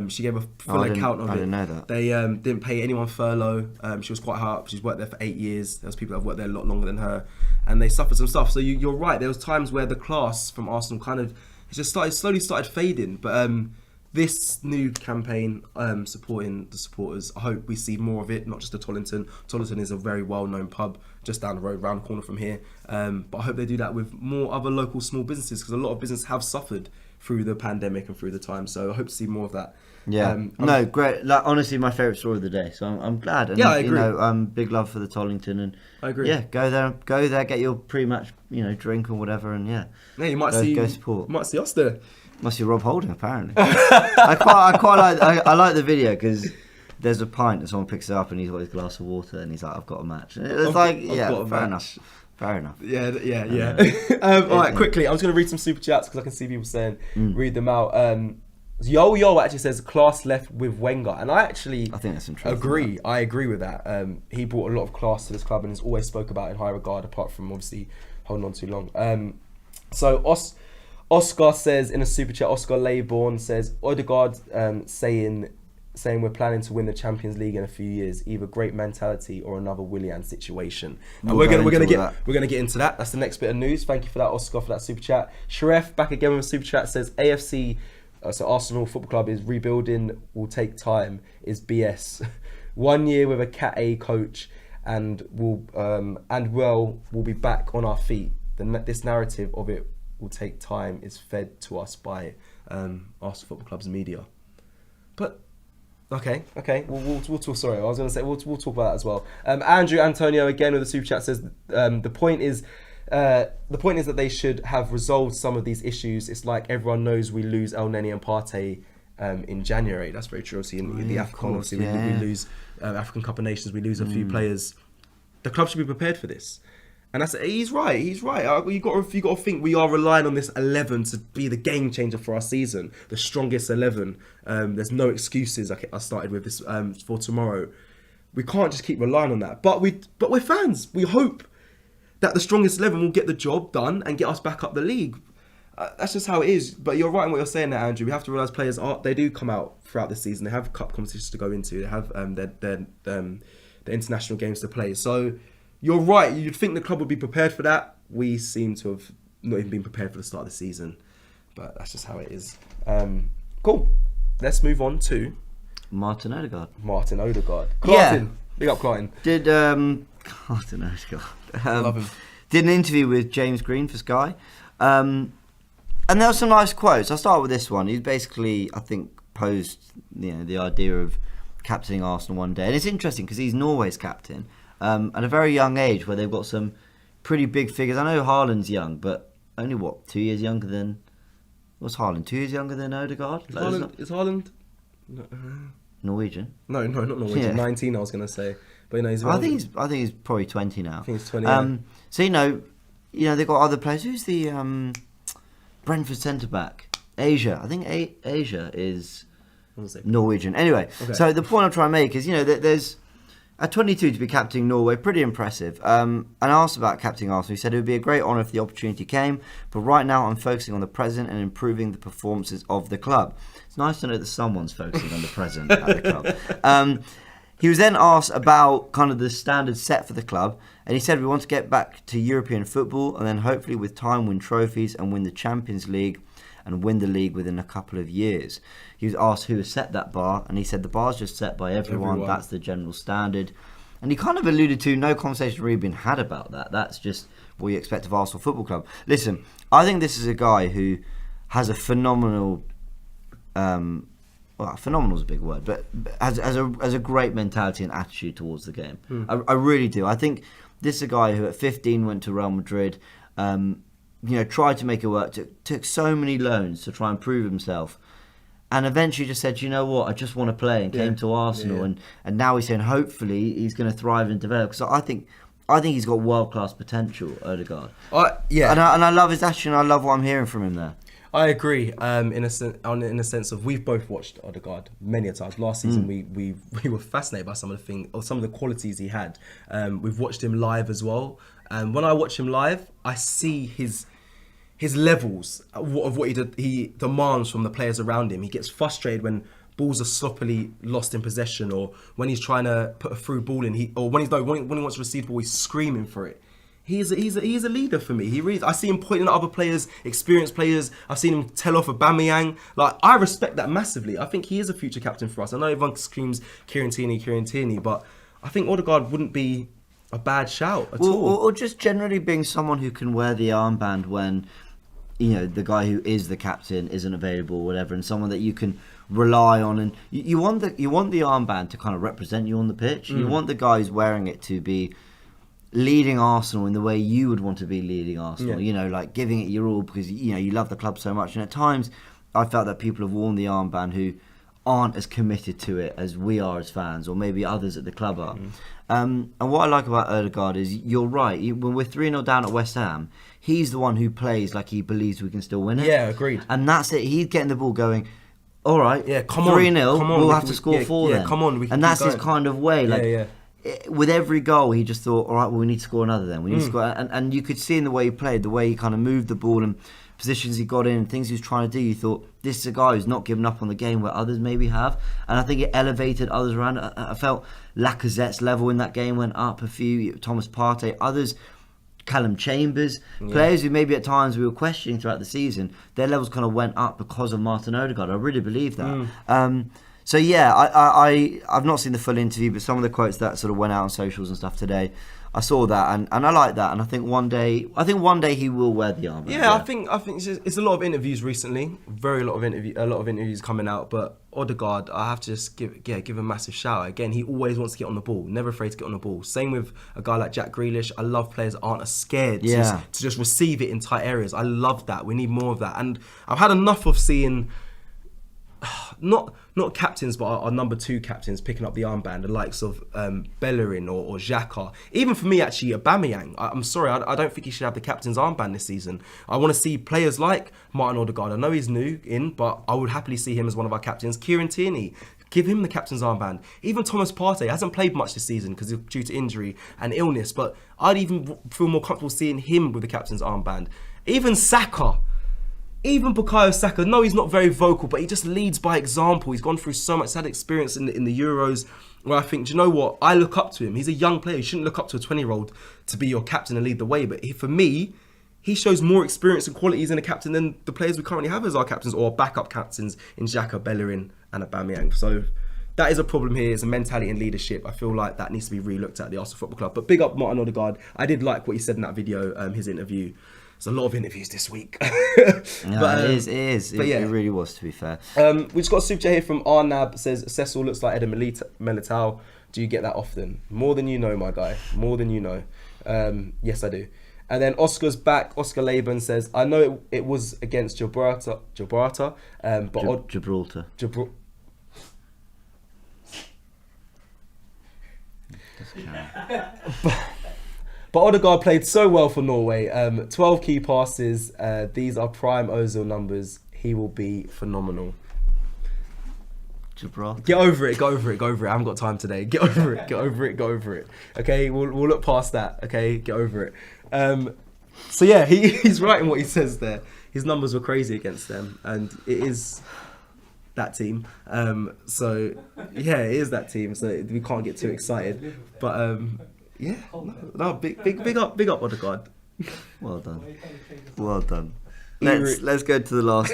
S1: she gave a full account of it.
S2: I didn't know that.
S1: They didn't pay anyone furlough. She was quite high up. She's worked there for 8 years. There's people that have worked there a lot longer than her, and they suffered some stuff. So you're right. There was times where the class from Arsenal kind of slowly started fading, but this new campaign supporting the supporters, I hope we see more of it, not just at Tollington. Tollington is a very well-known pub just down the road, round the corner from here. But I hope they do that with more other local small businesses, because a lot of businesses have suffered through the pandemic and through the time. So I hope to see more of that.
S2: Yeah, great. Like, honestly, my favourite story of the day. So I'm glad. And,
S1: I agree.
S2: Big love for the Tollington, and
S1: I agree.
S2: Yeah, go there, get your pre-match, drink or whatever, and
S1: you might
S2: go support.
S1: You might see us there.
S2: Must be Rob Holding, apparently. I like the video because there's a pint and someone picks it up and he's got his glass of water and he's like, "I've got a match." And it's fair enough.
S1: Yeah. All right, quickly, I'm just gonna read some super chats because I can see people saying, read them out. Yo actually says class left with Wenger, and I think
S2: that's interesting.
S1: Agree. I agree with that. He brought a lot of class to this club and is always spoke about in high regard, apart from obviously holding on too long. So Oscar says in a super chat, Oscar Laybourne says Odegaard saying we're planning to win the Champions League in a few years, either great mentality or another Willian situation. And we're gonna get into that. That's the next bit of news. Thank you for that, Oscar, for that super chat. Sharef back again with a super chat says AFC, so Arsenal Football Club is rebuilding, will take time, is BS. 1 year with a Cat A coach and we'll be back on our feet. This narrative of it will take time is fed to us by Arsenal Football Club's media. But okay, we'll talk. Sorry, I was going to say we'll talk about that as well. Andrew Antonio again with the super chat says the point is that they should have resolved some of these issues. It's like everyone knows we lose El Neni and Partey in January. That's very true. Obviously, in the AFCON, obviously we lose African Cup of Nations. We lose a few players. The club should be prepared for this. And he's right. You got to think we are relying on this 11 to be the game changer for our season, the strongest 11. There's no excuses. I started with this for tomorrow. We can't just keep relying on that. But we're fans. We hope that the strongest 11 will get the job done and get us back up the league. That's just how it is. But you're right in what you're saying there, Andrew. We have to realise players they do come out throughout the season. They have cup competitions to go into. They have their international games to play. So. You're right. You'd think the club would be prepared for that. We seem to have not even been prepared for the start of the season. But that's just how it is. Cool. Let's move on to
S2: Martin Odegaard.
S1: Clarton. Big up Clarton.
S2: Did Martin Odegaard.
S1: Love him.
S2: Did an interview with James Green for Sky. And there were some nice quotes. I'll start with this one. He basically, I think, posed the idea of captaining Arsenal one day. And it's interesting because he's Norway's captain. At a very young age, where they've got some pretty big figures. I know Haaland's young, but only 2 years younger than... What's Haaland? 2 years younger than Odegaard?
S1: Is Haaland...
S2: Norwegian?
S1: No, not Norwegian.
S2: Yeah.
S1: 19, I was going to say. But he's...
S2: I think he's probably 20 now.
S1: I think he's 20. Yeah.
S2: So they've got other players. Who's the Brentford centre back? Asia. I think Asia is Norwegian. Anyway, okay. So the point I'm trying to make is there's. At 22 to be captaining Norway, pretty impressive. And asked about captaining Arsenal, he said it would be a great honour if the opportunity came, but right now I'm focusing on the present and improving the performances of the club. It's nice to know that someone's focusing on the present at the club. He was then asked about kind of the standards set for the club, and he said we want to get back to European football and then hopefully with time win trophies and win the Champions League and win the league within a couple of years. He was asked who has set that bar, and he said the bar's just set by everyone. That's the general standard. And he kind of alluded to no conversation really been had about that. That's just what you expect of Arsenal Football Club. Listen, I think this is a guy who has a phenomenal... phenomenal is a big word, but has a great mentality and attitude towards the game. I really do. I think this is a guy who at 15 went to Real Madrid, tried to make it work. Took so many loans to try and prove himself. And eventually just said, you know what, I just want to play, and came to Arsenal. And now he's saying hopefully he's going to thrive and develop. Because I think he's got world-class potential, Odegaard. And I love his attitude, and I love what I'm hearing from him there.
S1: I agree. In a sense of, we've both watched Odegaard many a times. Last season, we were fascinated by some of the qualities he had. We've watched him live as well. And when I watch him live, I see his levels of what he demands from the players around him. He gets frustrated when balls are sloppily lost in possession, or when he's trying to put a through ball in, when he wants to receive the ball, he's screaming for it. He's a leader for me. I see him pointing at other players, experienced players. I've seen him tell off Aubameyang. Like, I respect that massively. I think he is a future captain for us. I know everyone screams Kieran Tierney, but I think Odegaard wouldn't be a bad shout at all.
S2: Or just generally being someone who can wear the armband when the guy who is the captain isn't available or whatever, and someone that you can rely on. And you want the armband to kind of represent you on the pitch. You want the guy who's wearing it to be leading Arsenal in the way you would want to be leading Arsenal. Like giving it your all, because you love the club so much. And at times I felt that people have worn the armband who aren't as committed to it as we are as fans, or maybe others at the club are. And what I like about Odegaard is, you're right, when we're 3-0 down at West Ham, he's the one who plays like he believes we can still win it.
S1: Yeah, agreed.
S2: And that's it. He's getting the ball going, all right,
S1: come on,
S2: 3-0, we'll have to score 4 then.
S1: Come on, we can
S2: and that's
S1: keep
S2: his kind of way. With every goal, he just thought, all right, well, we need to score another then. We need to score. And you could see in the way he played, the way he kind of moved the ball and positions he got in and things he was trying to do, you thought, this is a guy who's not given up on the game where others maybe have. And I think it elevated others around. I felt Lacazette's level in that game went up a few, Thomas Partey, others, Callum Chambers, players who maybe at times we were questioning throughout the season, their levels kind of went up because of Martin Odegaard. I really believe that. So yeah, I've not seen the full interview, but some of the quotes that sort of went out on socials and stuff today, I saw that, and I like that, and I think one day he will wear the armband.
S1: Yeah, I think it's a lot of interviews recently, a lot of interviews coming out. But Odegaard, I have to just give a massive shout out. Again, he always wants to get on the ball, never afraid to get on the ball. Same with a guy like Jack Grealish. I love players that aren't as scared to just receive it in tight areas. I love that. We need more of that, and I've had enough of seeing not captains, but our number 2 captains picking up the armband, the likes of Bellerin or Xhaka. Even for me, actually, Aubameyang. I'm sorry, I don't think he should have the captain's armband this season. I want to see players like Martin Odegaard. I know he's new in, but I would happily see him as one of our captains. Kieran Tierney, give him the captain's armband. Even Thomas Partey hasn't played much this season because due to injury and illness, but I'd even feel more comfortable seeing him with the captain's armband. Even Saka. Even Bukayo Saka, no, he's not very vocal, but he just leads by example. He's gone through so much, had experience in the Euros, where I think, do you know what? I look up to him. He's a young player. You shouldn't look up to a 20-year-old to be your captain and lead the way. But for me, he shows more experience and qualities in a captain than the players we currently have as our captains or backup captains in Xhaka, Bellerin and Aubameyang. So that is a problem here. It's a mentality and leadership. I feel like that needs to be re-looked at the Arsenal Football Club. But big up Martin Odegaard. I did like what he said in that video, his interview. There's a lot of interviews this week.
S2: It is. It really was, to be fair.
S1: We just got a super chat here from Arnab. Says, Cecil looks like Eden Militao. Do you get that often? More than you know, my guy. More than you know. Yes, I do. And then Oscar's back. Oscar Laban says, I know it was against Gibraltar. But
S2: Gibraltar.
S1: But Odegaard played so well for Norway. 12 key passes. These are prime Ozil numbers. He will be phenomenal.
S2: Gibraltar.
S1: Get over it. I haven't got time today. Get over it. Okay, we'll look past that. Okay, get over it. So yeah, he's right in what he says there. His numbers were crazy against them, and it is that team. So yeah, it is that team. So we can't get too excited. But yeah, big up Odegaard.
S2: Well done. Let's go to the last.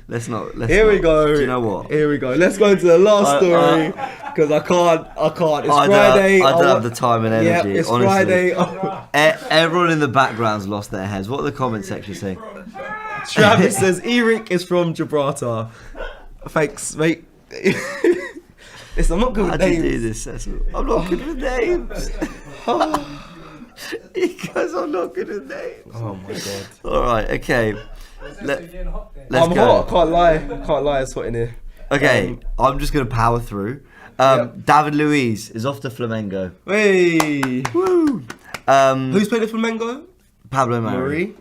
S2: Let's not.
S1: Here we go.
S2: Do you know what?
S1: Here we go. Let's go to the last story because I can't. It's Friday.
S2: I don't have the time and energy.
S1: Yeah, it's
S2: honestly.
S1: Friday.
S2: Everyone in the background's lost their heads. What are the comment section saying?
S1: Travis says Eric is from Gibraltar. Thanks, mate. Listen, I'm not good with names.
S2: How do you do this, Cecil? I'm not good with names. He goes, I'm not good at names.
S1: Oh my god.
S2: All right, okay. Let's
S1: I'm
S2: go.
S1: hot. Can't lie. It's hot in here.
S2: Okay, I'm just gonna power through. David Luiz is off to Flamengo.
S1: Hey.
S2: Woo!
S1: Who's played at Flamengo?
S2: Pablo Mari.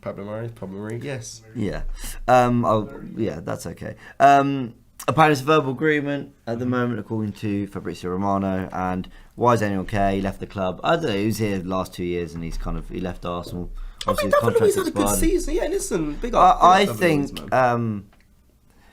S1: Pablo Mari. Yes.
S2: Yeah. Yeah, that's okay. Apparently, it's a verbal agreement at the moment, according to Fabrizio Romano. And why does anyone care? He left the club. I don't know. He was here the last 2 years, and he left Arsenal.
S1: I think David Luiz had a good season. Yeah, listen, big up.
S2: I think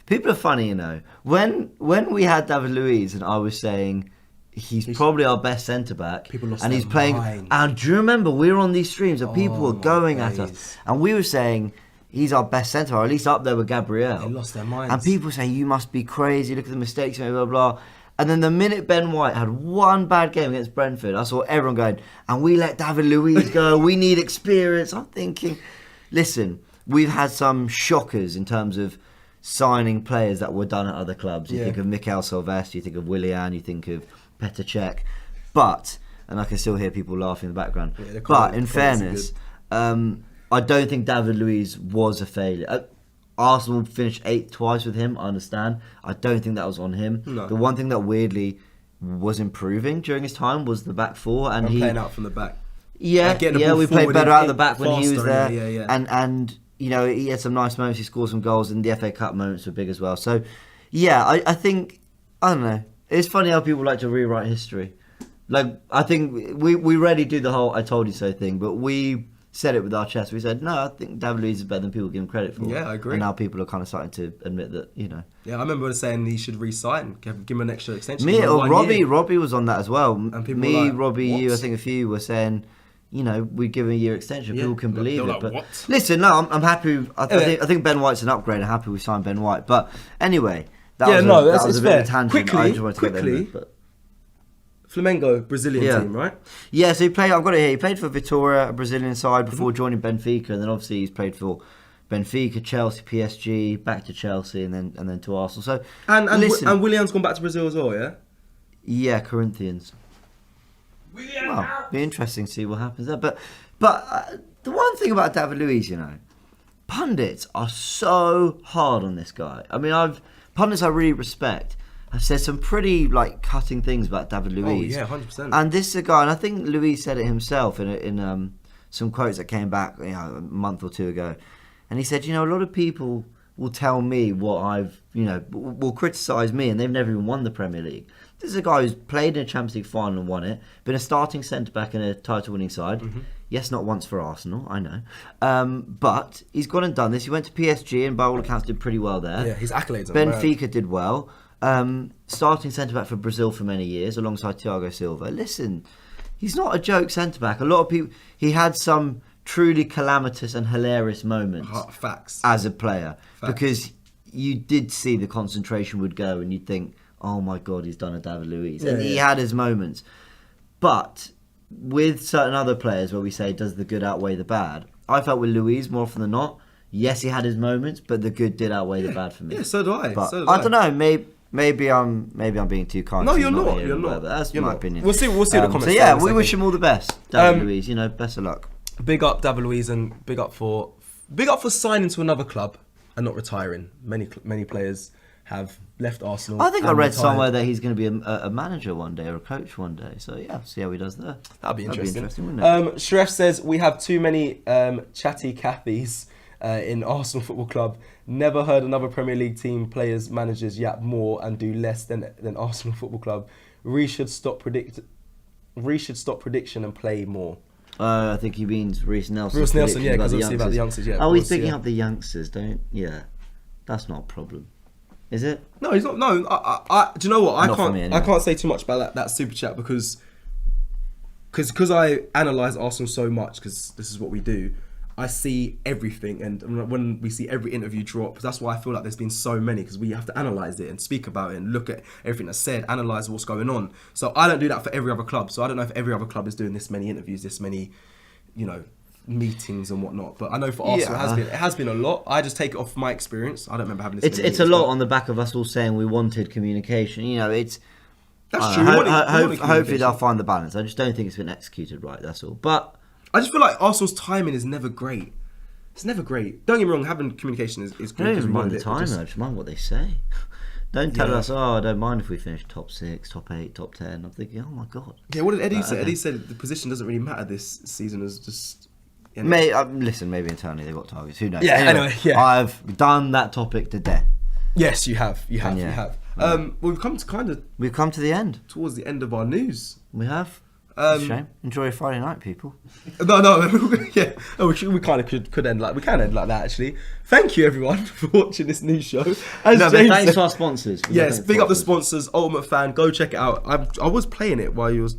S2: people are funny, you know. When we had David Luiz, and I was saying he's probably our best centre back, and he's playing.
S1: Mind.
S2: And do you remember we were on these streams and people were going at us, and we were saying he's our best centre, or at least up there with Gabriel.
S1: They lost their minds.
S2: And people say you must be crazy. Look at the mistakes, blah blah blah. And then the minute Ben White had one bad game against Brentford, I saw everyone going, and we let David Luiz go. We need experience. I'm thinking, listen, we've had some shockers in terms of signing players that were done at other clubs. You think of Mikel Silvestre, you think of Willian, you think of Petr Cech. But, and I can still hear people laughing in the background, but in fairness, I don't think David Luiz was a failure. Arsenal finished 8th twice with him, I understand. I don't think that was on him. No. The one thing that weirdly was improving during his time was the back four. And he
S1: playing out from the back.
S2: Yeah, we played better out of the back when he was there.
S1: Yeah.
S2: And you know, he had some nice moments, he scored some goals, and the FA Cup moments were big as well. So, yeah, I think, I don't know. It's funny how people like to rewrite history. Like, I think we rarely do the whole I told you so thing, but we said it with our chest. We said, no, I think David Luiz is better than people give him credit for.
S1: Yeah, I agree.
S2: And now people are kind of starting to admit that, you know.
S1: Yeah, I remember saying he should re-sign, give him an extra extension.
S2: Robbie was on that as well.
S1: And people were like,
S2: Robbie,
S1: what?
S2: you, I think a few were saying, you know, we'd give him a year extension.
S1: Yeah,
S2: people can believe it.
S1: like,
S2: but
S1: what?
S2: listen, no, I'm happy. I think Ben White's an upgrade. I'm happy we signed Ben White. But anyway, that was a bit of a tangent. I just wanted to get there, but
S1: Flamengo, Brazilian team, right?
S2: Yeah, so I've got it here. He played for Vitória, a Brazilian side, before joining Benfica, and then obviously he's played for Benfica, Chelsea, PSG, back to Chelsea, and then to Arsenal. So
S1: and Willian's gone back to Brazil as well, yeah?
S2: Yeah, Corinthians. Well, be interesting to see what happens there. But the one thing about David Luiz, you know, pundits are so hard on this guy. I mean, pundits I really respect have said some pretty cutting things about David Luiz.
S1: Oh yeah, 100%.
S2: And this is a guy, and I think Luiz said it himself in some quotes that came back, you know, a month or two ago, and he said, you know, a lot of people will tell me what I've, you know, will criticise me, and they've never even won the Premier League. This is a guy who's played in a Champions League final and won it, been a starting centre-back in a title-winning side. Mm-hmm. Yes, not once for Arsenal, I know. But he's gone and done this. He went to PSG and by all accounts did pretty well there.
S1: Yeah, his accolades.
S2: Benfica did well. Starting centre-back for Brazil for many years alongside Thiago Silva. Listen, he's not a joke centre-back. A lot of people... He had some truly calamitous and hilarious moments.
S1: Facts.
S2: As a player.
S1: Facts.
S2: Because you did see the concentration would go and you'd think, oh my God, he's done a David Luiz. And he had his moments. But with certain other players where we say, does the good outweigh the bad? I felt with Luiz more often than not. Yes, he had his moments, but the good did outweigh the bad for me.
S1: Yeah, so do I.
S2: But I don't know, maybe I'm being too kind.
S1: No, you're not. You're not.
S2: That's my opinion.
S1: We'll see the comments.
S2: So yeah, we wish him all the best, David Luiz. You know, best of luck.
S1: Big up David Luiz and big up for signing to another club and not retiring. Many players have left Arsenal.
S2: I think I read somewhere that he's going to be a manager one day or a coach one day. So yeah, see how he does there.
S1: That'd be interesting,
S2: wouldn't it?
S1: Shref says we have too many chatty Cathys in Arsenal Football Club. Never heard another Premier League team players managers yap more and do less than Arsenal Football Club. We should stop prediction and play more.
S2: I think he means Reece Nelson.
S1: Reece Nelson, yeah, because obviously about the youngsters. Yeah,
S2: he's picking up the youngsters, Yeah, that's not a problem. Is it?
S1: No, he's not. No, do you know what?
S2: Anyway.
S1: I can't say too much about that super chat because I analyse Arsenal so much because this is what we do. I see everything, and when we see every interview drop, that's why I feel like there's been so many because we have to analyse it and speak about it and look at everything that's said, analyse what's going on. So I don't do that for every other club. So I don't know if every other club is doing this many interviews, this many, you know, meetings and whatnot. But I know for Arsenal it has been a lot. I just take it off my experience. I don't remember having this.
S2: It's a lot on the back of us all saying we wanted communication. You know,
S1: That's true.
S2: Hopefully they'll
S1: communication.
S2: find the balance. I just don't think it's been executed right. That's all. But
S1: I just feel like Arsenal's timing is never great. It's never great. Don't get me wrong, having communication is
S2: I
S1: good.
S2: don't even mind the
S1: it,
S2: time.
S1: just-
S2: I just mind what they say. Don't tell
S1: Yeah.
S2: us, oh, I don't mind if we finish top 6, top 8, top 10. I'm thinking, oh my god.
S1: Yeah, what did Eddie say?
S2: okay.
S1: Eddie said the position doesn't really matter this season. As just
S2: Listen, maybe internally they've got targets. Who knows?
S1: Yeah, anyway, yeah.
S2: I've done that topic to death.
S1: Yes, you have. You have.
S2: Yeah.
S1: You have. We've come to kind of
S2: We've come to the end.
S1: towards the end of our news.
S2: We have. It's a shame. Enjoy your Friday night, people.
S1: No, yeah. Oh, we kind of could end like we can end like that actually. Thank you everyone for watching this news show. As
S2: No, but
S1: James
S2: thanks
S1: said-
S2: to our sponsors.
S1: Yes,
S2: Thanks
S1: big
S2: to
S1: up the
S2: our
S1: sponsors. Ultimate Fan, go check it out. I was playing it while you was.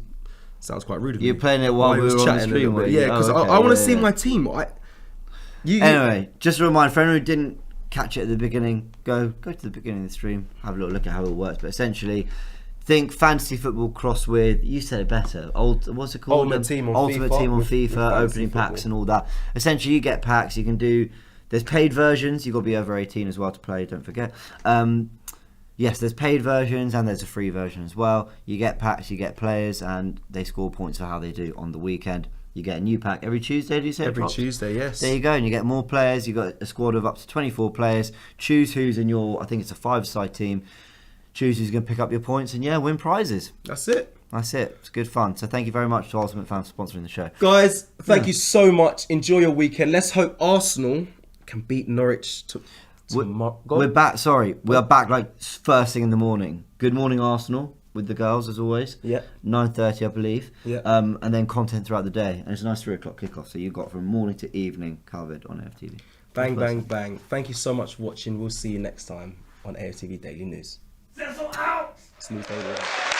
S1: Sounds quite rude of me.
S2: You're playing it while we
S1: you
S2: were on the
S1: chatting a
S2: stream,
S1: little
S2: were
S1: bit.
S2: you?
S1: Yeah, because
S2: Oh, okay,
S1: I want to
S2: yeah,
S1: see
S2: yeah.
S1: my team.
S2: Anyway, just a reminder for anyone who didn't catch it at the beginning, go to the beginning of the stream, have a little look at how it works. But essentially, think fantasy football cross with, you said it better, what's it called?
S1: Ultimate Team on
S2: Ultimate
S1: FIFA,
S2: Team on
S1: with
S2: FIFA,
S1: fantasy
S2: opening packs
S1: football.
S2: and all that. Essentially, you get packs, you can do, there's paid versions, you've got to be over 18 as well to play, don't forget. Yes, there's paid versions and there's a free version as well. You get packs, you get players, and they score points for how they do on the weekend. You get a new pack every Tuesday, do you say?
S1: Every
S2: Props?
S1: Tuesday, yes.
S2: There you go, and you get more players. You've got a squad of up to 24 players. Choose who's in your, I think it's a 5-side team. Choose who's going to pick up your points and, win prizes.
S1: That's it.
S2: That's it. It's good fun. So thank you very much to Ultimate Fan for sponsoring the show.
S1: Guys, thank you so much. Enjoy your weekend. Let's hope Arsenal can beat Norwich
S2: We're back, we are back like first thing in the morning. Good morning, Arsenal, with the girls as always.
S1: Yeah.
S2: 9:30, I believe.
S1: Yeah.
S2: And then content throughout the day. And it's a nice 3 o'clock kickoff. So you've got from morning to evening covered on AFTV.
S1: Bang, bang, bang. Thank you so much for watching. We'll see you next time on AFTV Daily News. Smooth Daily.